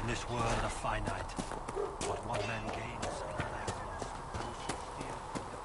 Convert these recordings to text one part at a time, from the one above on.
this world are finite. What one man gains, another has lost. Those who steal from the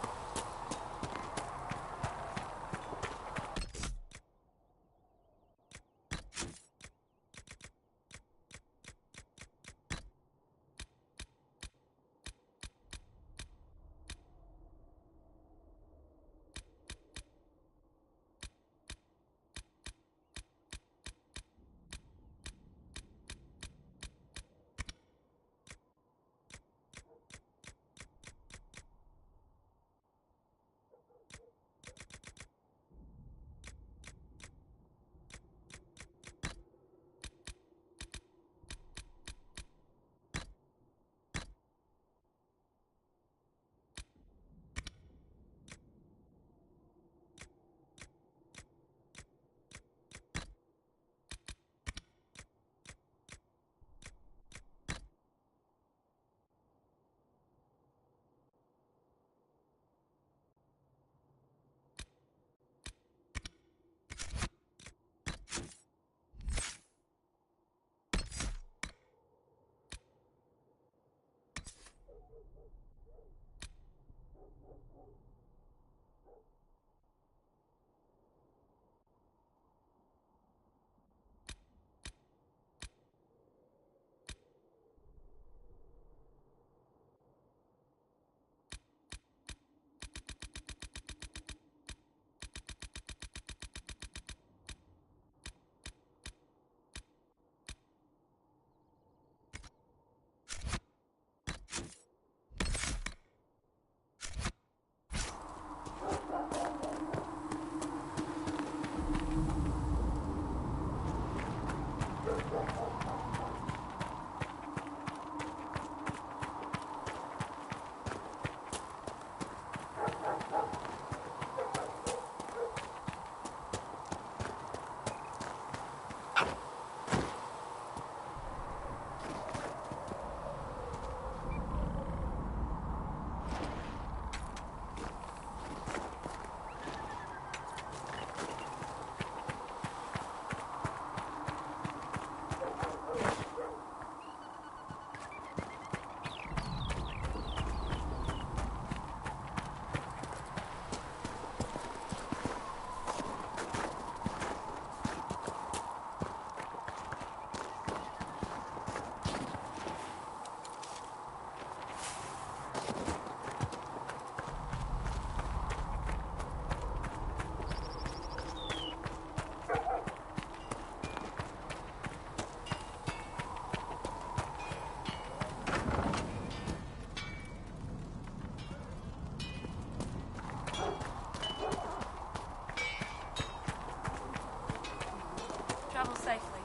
Travel safely.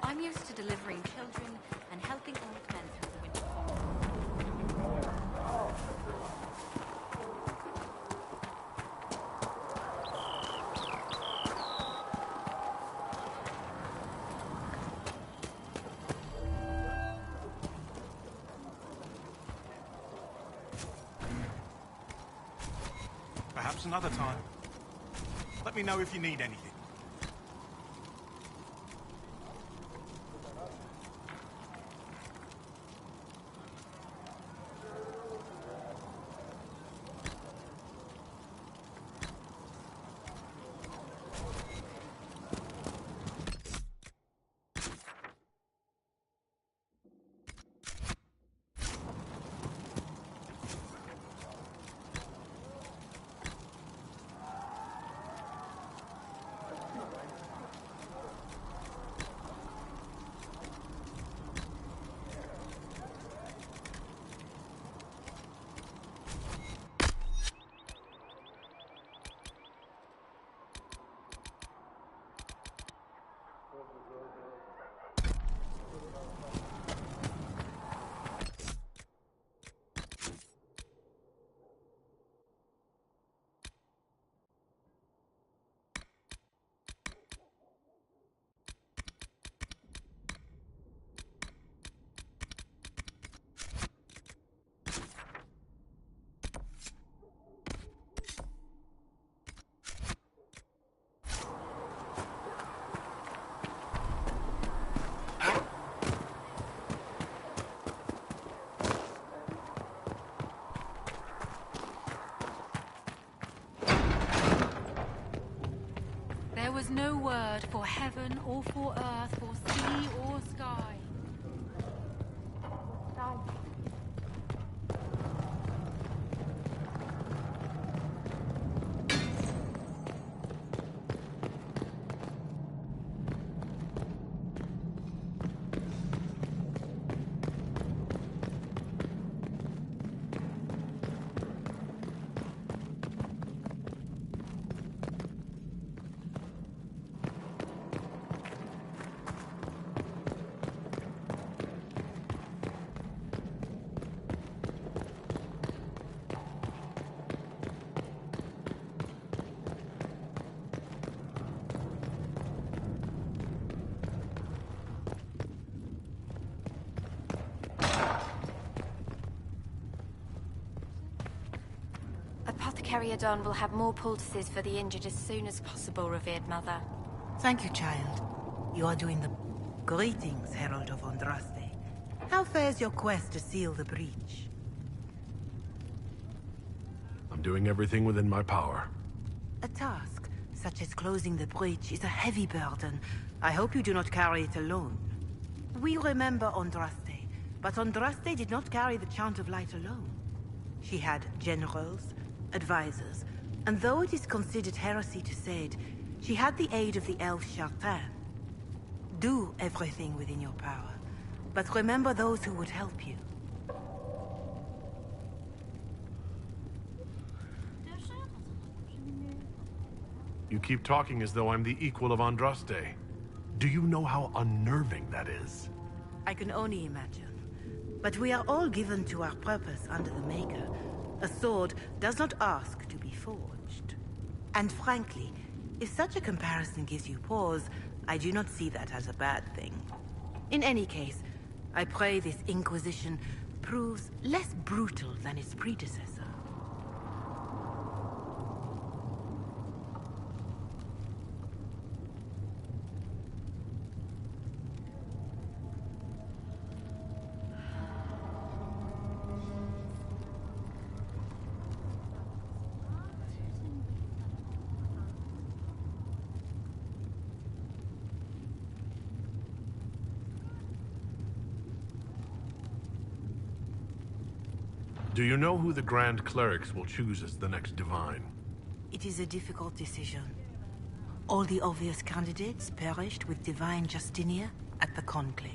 I'm used to delivering children and helping old men through the winter fog. Perhaps another time. Let me know if you need anything. word for heaven or for earth, for sea or sky. Apothecary Adon will have more poultices for the injured as soon as possible, revered mother. Thank you, child. You are doing the... Greetings, Herald of Andraste. How fares your quest to seal the breach? I'm doing everything within my power. A task, such as closing the breach, is a heavy burden. I hope you do not carry it alone. We remember Andraste, but Andraste did not carry the Chant of Light alone. She had generals, advisors, and though it is considered heresy to say it, she had the aid of the elf Chartan. Do everything within your power, but remember those who would help you. You keep talking as though I'm the equal of Andraste. Do you know how unnerving that is? I can only imagine. But we are all given to our purpose under the Maker. A sword does not ask to be forged. And frankly, if such a comparison gives you pause, I do not see that as a bad thing. In any case, I pray this Inquisition proves less brutal than its predecessor. Do you know who the Grand Clerics will choose as the next Divine? It is a difficult decision. All the obvious candidates perished with Divine Justinia at the Conclave.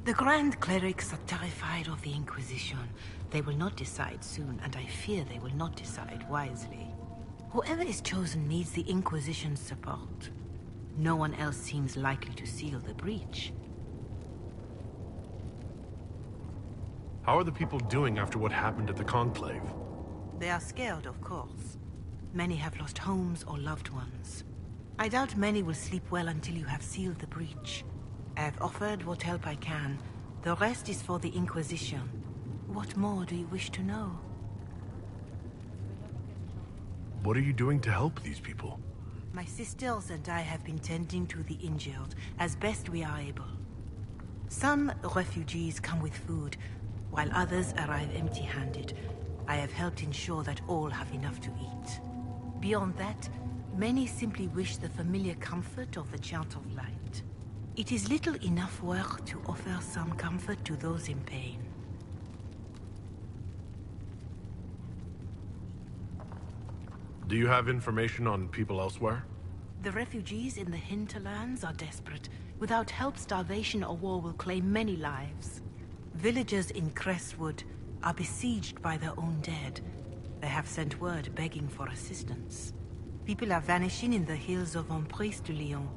The Grand Clerics are terrified of the Inquisition. They will not decide soon, and I fear they will not decide wisely. Whoever is chosen needs the Inquisition's support. No one else seems likely to seal the breach. How are the people doing after what happened at the Conclave? They are scared, of course. Many have lost homes or loved ones. I doubt many will sleep well until you have sealed the breach. I have offered what help I can. The rest is for the Inquisition. What more do you wish to know? What are you doing to help these people? My sisters and I have been tending to the injured as best we are able. Some refugees come with food, while others arrive empty-handed. I have helped ensure that all have enough to eat. Beyond that, many simply wish the familiar comfort of the Chant of Light. It is little enough work to offer some comfort to those in pain. Do you have information on people elsewhere? The refugees in the hinterlands are desperate. Without help, starvation or war will claim many lives. Villagers in Crestwood are besieged by their own dead. They have sent word begging for assistance. People are vanishing in the hills of Emprise de Lyon.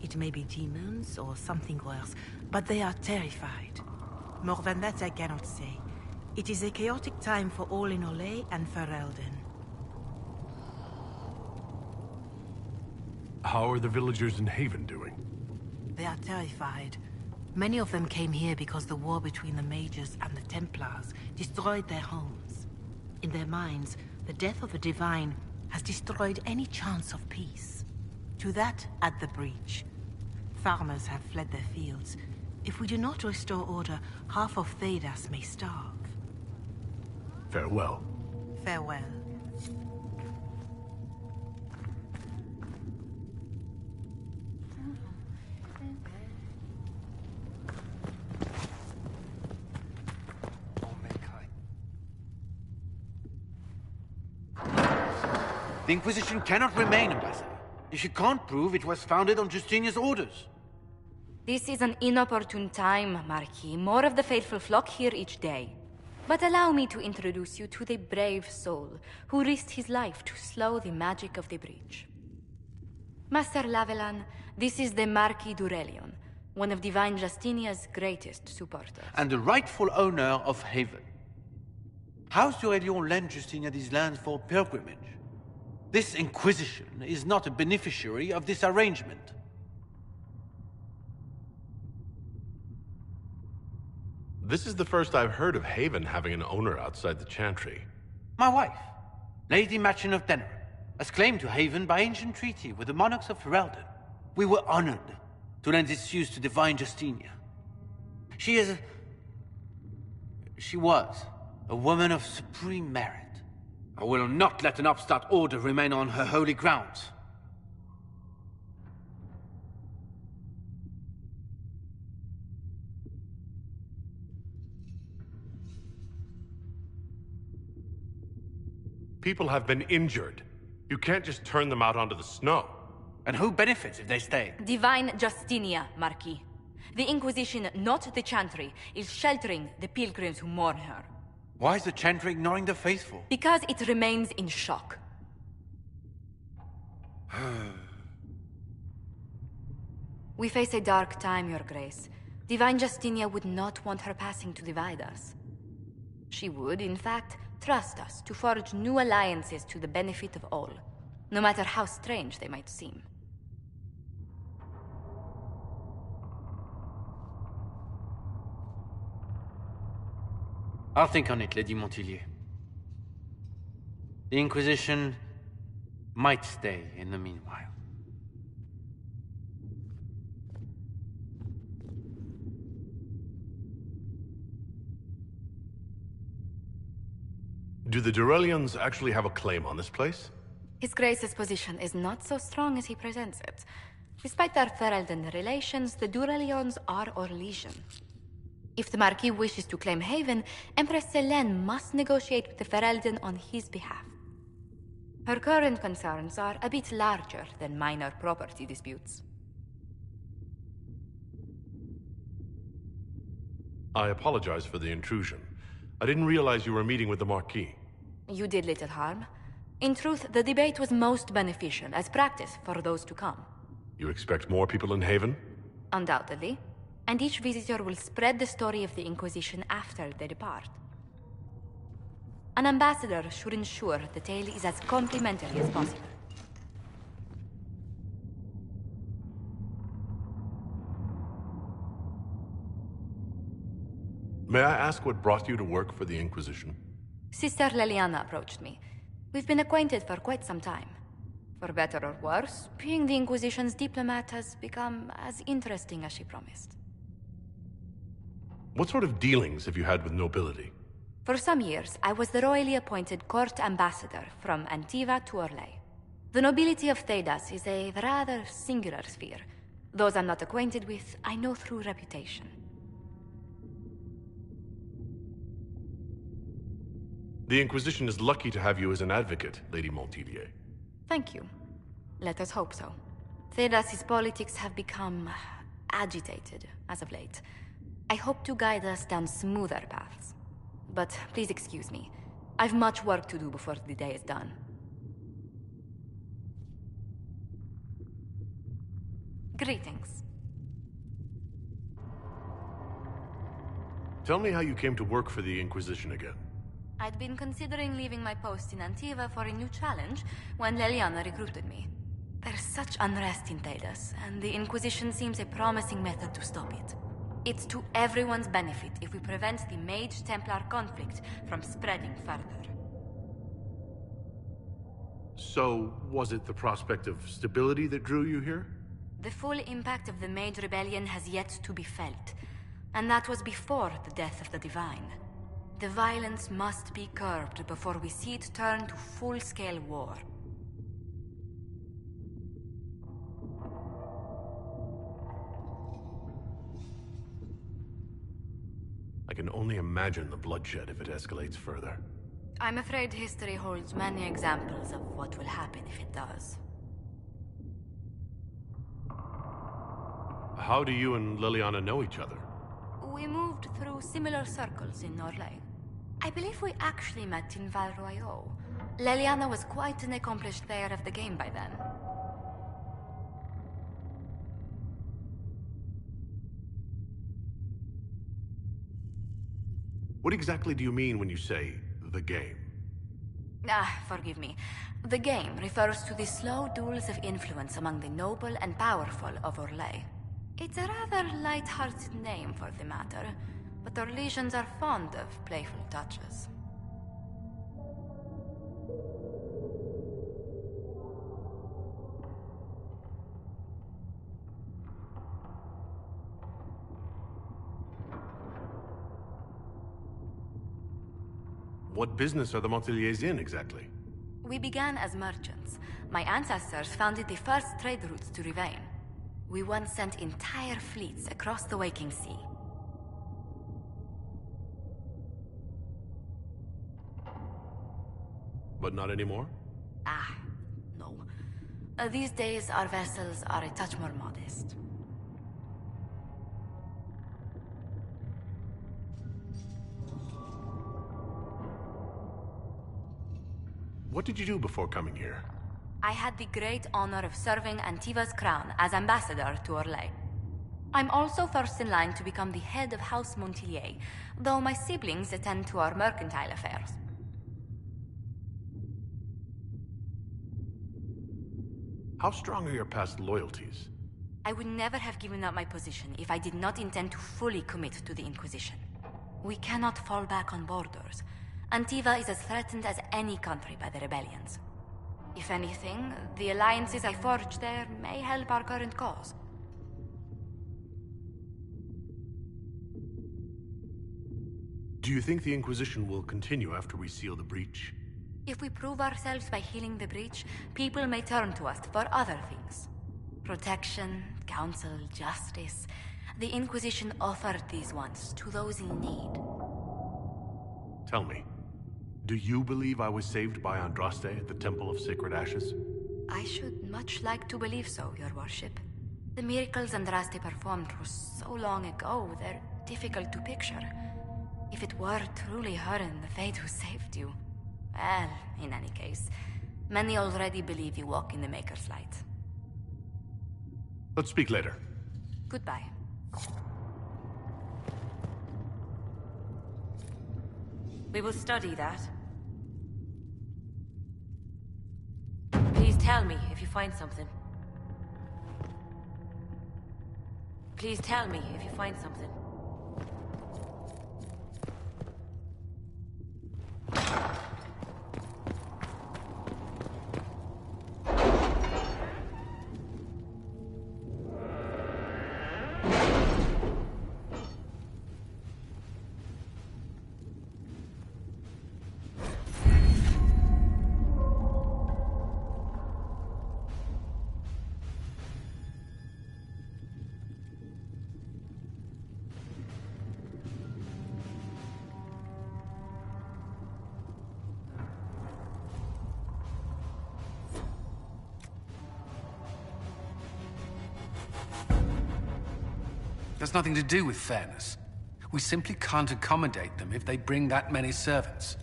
It may be demons or something worse, but they are terrified. More than that I cannot say. It is a chaotic time for all in Olay and Ferelden. How are the villagers in Haven doing? They are terrified. Many of them came here because the war between the Mages and the Templars destroyed their homes. In their minds, the death of a Divine has destroyed any chance of peace. To that, add the breach. Farmers have fled their fields. If we do not restore order, half of Thedas may starve. Farewell. Farewell. What? The Inquisition cannot remain, Ambassador, if you can't prove it was founded on Justinia's orders. This is an inopportune time, Marquis. More of the faithful flock here each day. But allow me to introduce you to the brave soul who risked his life to slow the magic of the breach. Master Lavelan, this is the Marquis d'Aurelion, one of Divine Justinia's greatest supporters. And the rightful owner of Haven. House d'Aurelion lent Justinia these lands for pilgrimage. This Inquisition is not a beneficiary of this arrangement. This is the first I've heard of Haven having an owner outside the Chantry. My wife, Lady Machin of Denerim, has claimed to Haven by ancient treaty with the monarchs of Ferelden. We were honored to lend its use to Divine Justinia. She was a woman of supreme merit. I will not let an upstart order remain on her holy grounds. People have been injured. You can't just turn them out onto the snow. And who benefits if they stay? Divine Justinia, Marquis. The Inquisition, not the Chantry, is sheltering the pilgrims who mourn her. Why is the Chantry ignoring the faithful? Because it remains in shock. We face a dark time, Your Grace. Divine Justinia would not want her passing to divide us. She would, in fact, trust us to forge new alliances to the benefit of all, no matter how strange they might seem. I'll think on it, Lady Montillier. The Inquisition might stay in the meanwhile. Do the Durelians actually have a claim on this place? His Grace's position is not so strong as he presents it. Despite their Ferelden relations, the Durelions are our legion. If the Marquis wishes to claim Haven, Empress Selene must negotiate with the Ferelden on his behalf. Her current concerns are a bit larger than minor property disputes. I apologize for the intrusion. I didn't realize you were meeting with the Marquis. You did little harm. In truth, the debate was most beneficial as practice for those to come. You expect more people in Haven? Undoubtedly. And each visitor will spread the story of the Inquisition after they depart. An ambassador should ensure the tale is as complimentary as possible. May I ask what brought you to work for the Inquisition? Sister Leliana approached me. We've been acquainted for quite some time. For better or worse, being the Inquisition's diplomat has become as interesting as she promised. What sort of dealings have you had with nobility? For some years, I was the royally appointed court ambassador from Antiva to Orlais. The nobility of Thedas is a rather singular sphere. Those I'm not acquainted with, I know through reputation. The Inquisition is lucky to have you as an advocate, Lady Montillier. Thank you. Let us hope so. Thedas' politics have become agitated as of late. I hope to guide us down smoother paths. But please excuse me. I've much work to do before the day is done. Greetings. Tell me how you came to work for the Inquisition again. I'd been considering leaving my post in Antiva for a new challenge when Leliana recruited me. There's such unrest in Thedas, and the Inquisition seems a promising method to stop it. It's to everyone's benefit if we prevent the Mage-Templar conflict from spreading further. So, was it the prospect of stability that drew you here? The full impact of the Mage Rebellion has yet to be felt, and that was before the death of the Divine. The violence must be curbed before we see it turn to full-scale war. I can only imagine the bloodshed if it escalates further. I'm afraid history holds many examples of what will happen if it does. How do you and Liliana know each other? We moved through similar circles in Norlay. I believe we actually met in Val Royeaux. Liliana was quite an accomplished player of the game by then. What exactly do you mean when you say, the game? Forgive me. The game refers to the slow duels of influence among the noble and powerful of Orlais. It's a rather light-hearted name for the matter, but Orlesians are fond of playful touches. What business are the Monteliers in, exactly? We began as merchants. My ancestors founded the first trade routes to Rivain. We once sent entire fleets across the Waking Sea. But not anymore? No. These days, our vessels are a touch more modest. What did you do before coming here? I had the great honor of serving Antiva's crown as ambassador to Orlais. I'm also first in line to become the head of House Montelier, though my siblings attend to our mercantile affairs. How strong are your past loyalties? I would never have given up my position if I did not intend to fully commit to the Inquisition. We cannot fall back on borders. Antiva is as threatened as any country by the rebellions. If anything, the alliances I forged there may help our current cause. Do you think the Inquisition will continue after we seal the breach? If we prove ourselves by healing the breach, people may turn to us for other things. Protection, counsel, justice. The Inquisition offered these once to those in need. Tell me, do you believe I was saved by Andraste at the Temple of Sacred Ashes? I should much like to believe so, Your Worship. The miracles Andraste performed were so long ago, they're difficult to picture. If it were truly her and the Fate who saved you... Well, in any case, many already believe you walk in the Maker's light. Let's speak later. Goodbye. We will study that. Please tell me if you find something. Please tell me if you find something. That's nothing to do with fairness. We simply can't accommodate them if they bring that many servants.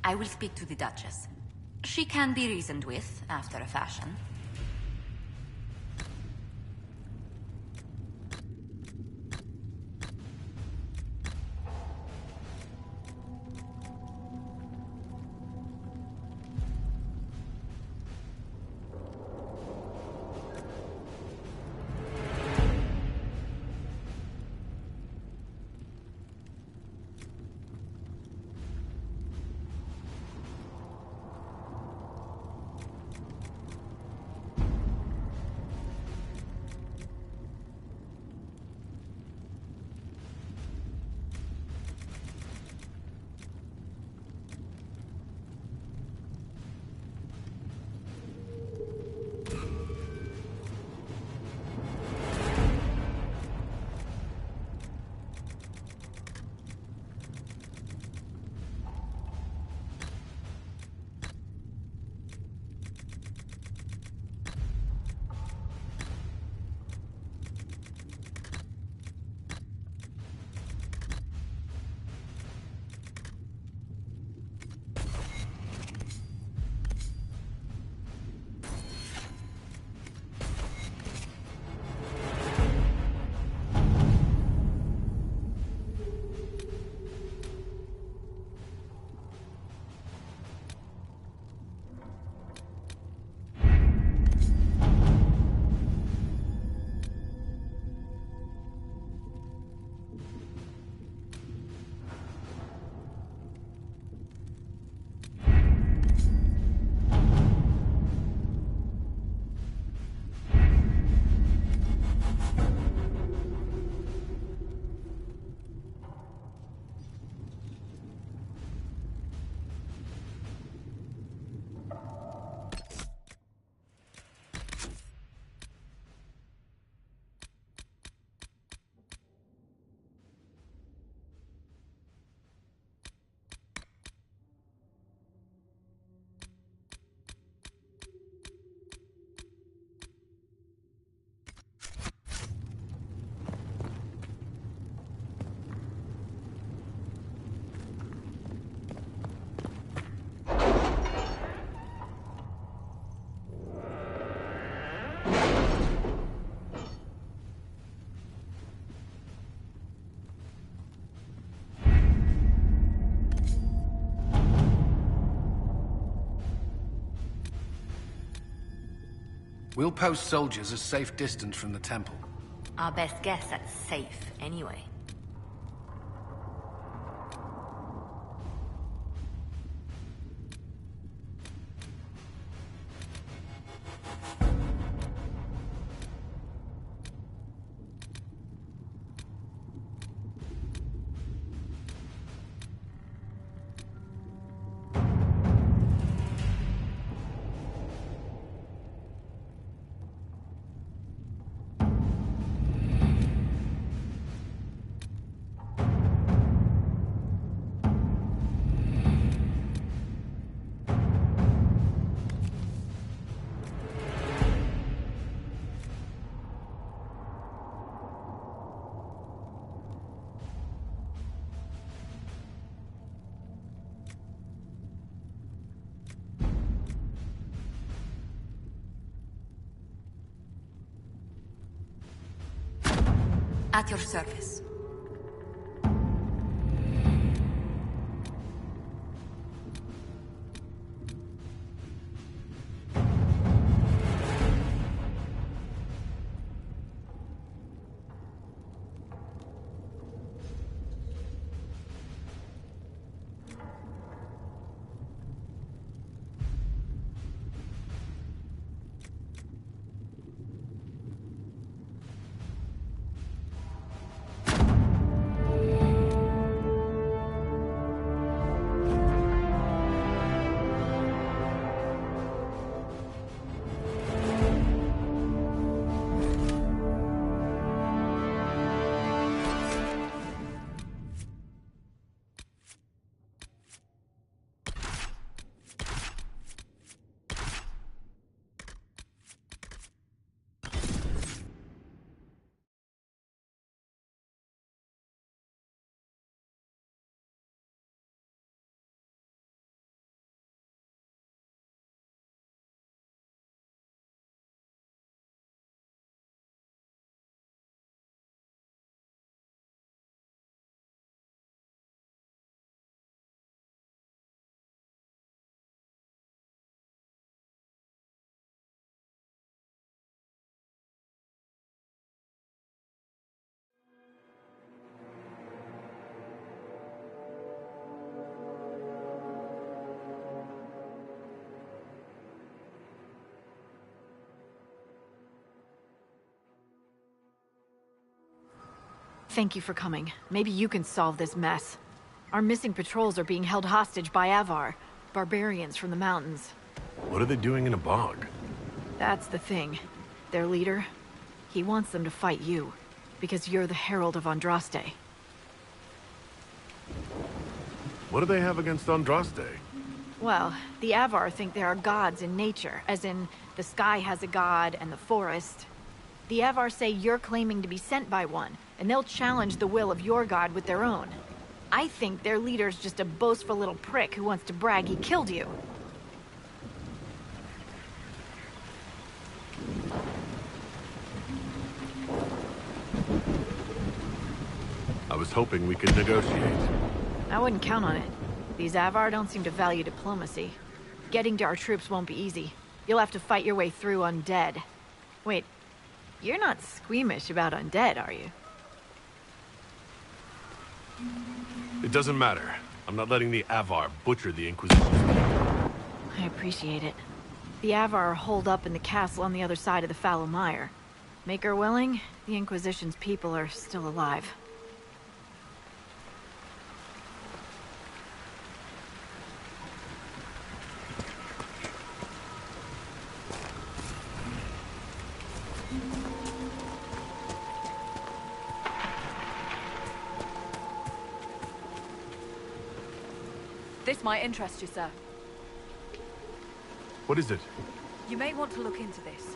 I will speak to the Duchess. She can be reasoned with, after a fashion. We'll post soldiers a safe distance from the temple. Our best guess at safe, anyway. At your service. Thank you for coming. Maybe you can solve this mess. Our missing patrols are being held hostage by Avar, barbarians from the mountains. What are they doing in a bog? That's the thing. Their leader, he wants them to fight you, because you're the Herald of Andraste. What do they have against Andraste? Well, the Avar think there are gods in nature, as in the sky has a god and the forest. The Avar say you're claiming to be sent by one, and they'll challenge the will of your god with their own. I think their leader's just a boastful little prick who wants to brag he killed you. I was hoping we could negotiate. I wouldn't count on it. These Avar don't seem to value diplomacy. Getting to our troops won't be easy. You'll have to fight your way through undead. Wait, you're not squeamish about undead, are you? It doesn't matter. I'm not letting the Avar butcher the Inquisition. I appreciate it. The Avar are holed up in the castle on the other side of the fallow mire. Make her willing, the Inquisition's people are still alive. This might interest you, sir. What is it? You may want to look into this.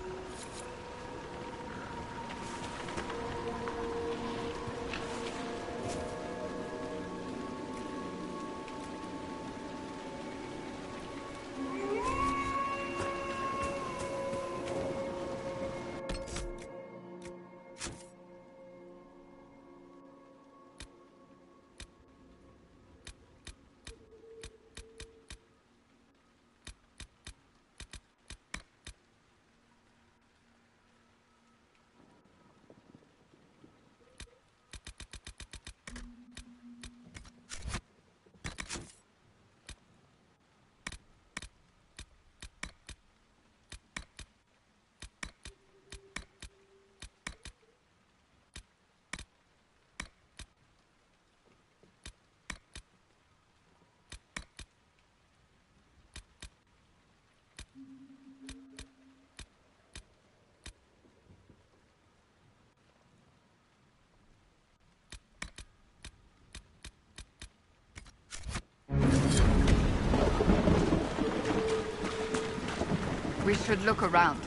We should look around.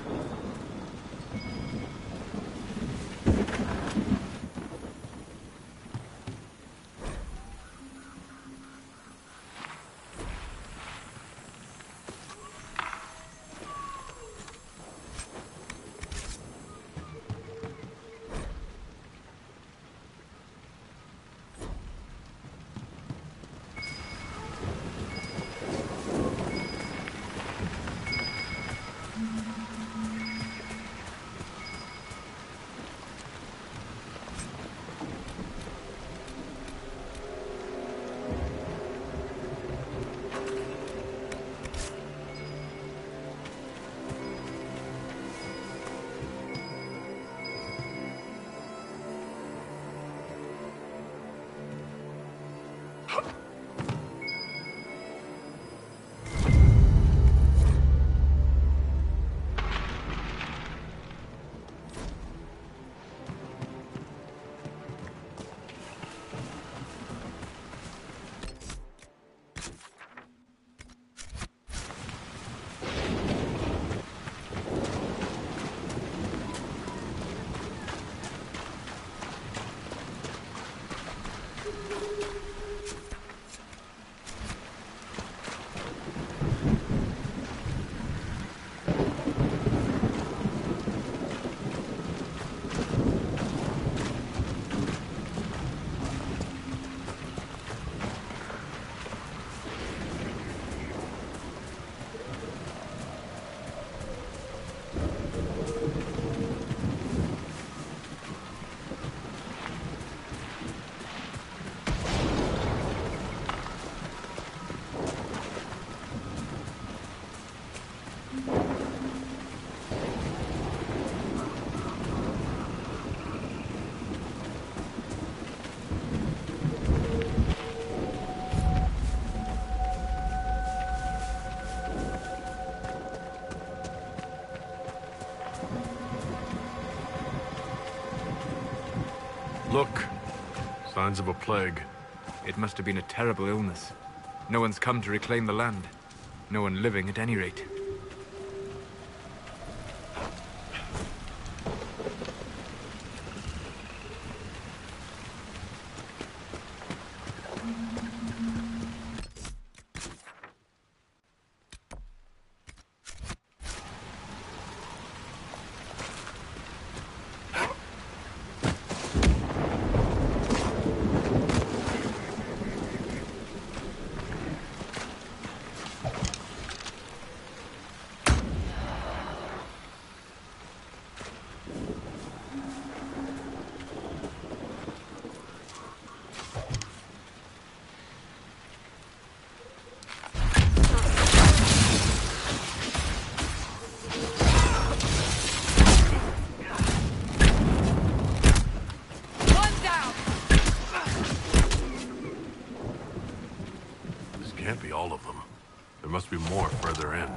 Look. Signs of a plague. It must have been a terrible illness. No one's come to reclaim the land. No one living at any rate. Can't be all of them. There must be more further in.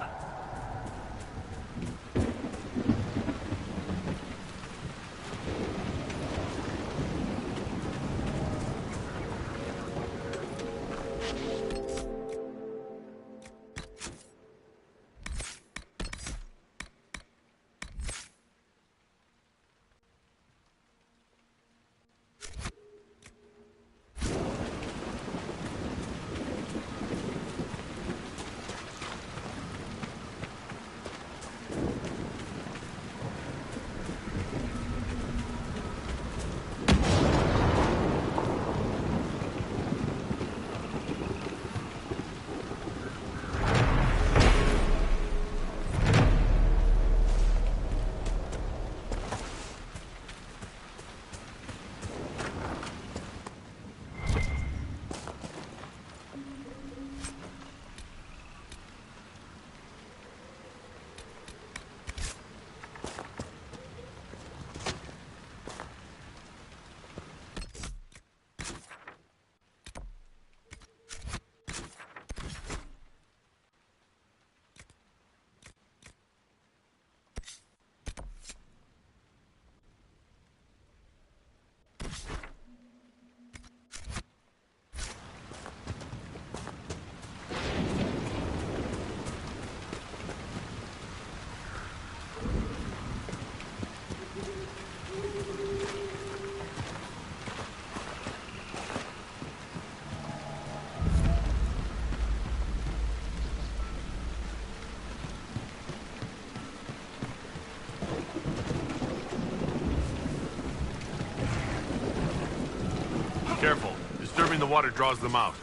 Careful. Disturbing the water draws them out.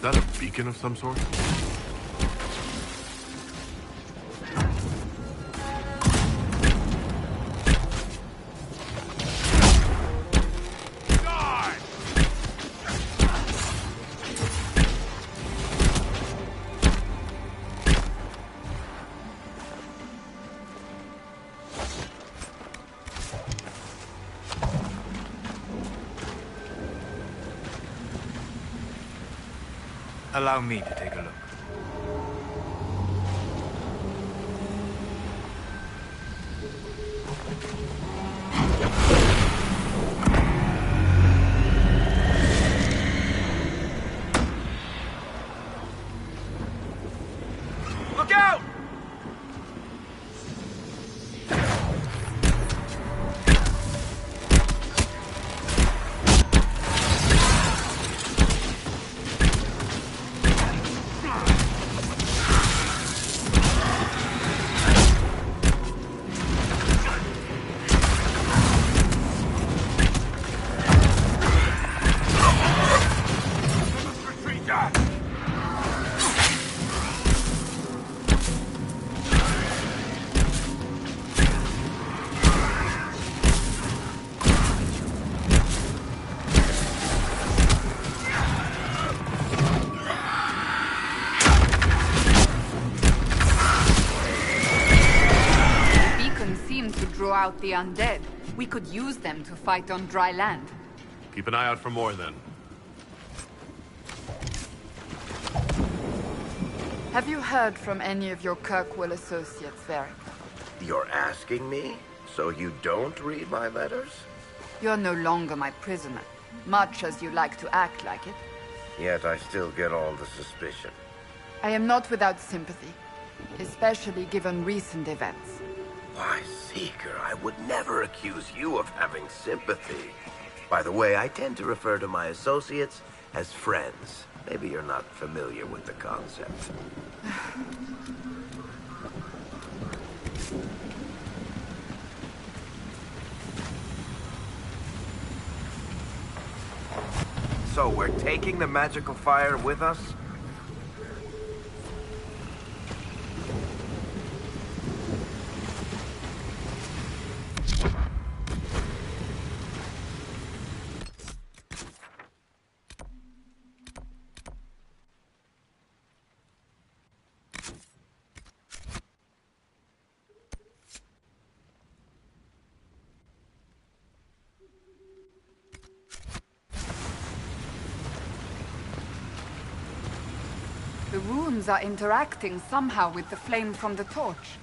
that a beacon of some sort? Allow me to take a look. Look out! Out the undead. We could use them to fight on dry land. Keep an eye out for more, then. Have you heard from any of your Kirkwall associates, Varric? You're asking me? So you don't read my letters? You're no longer my prisoner. much as you like to act like it. Yet I still get all the suspicion. I am not without sympathy, especially given recent events. Why, Seeker, I would never accuse you of having sympathy. By the way, I tend to refer to my associates as friends. Maybe you're not familiar with the concept. So we're taking the magical fire with us? The runes are interacting somehow with the flame from the torch.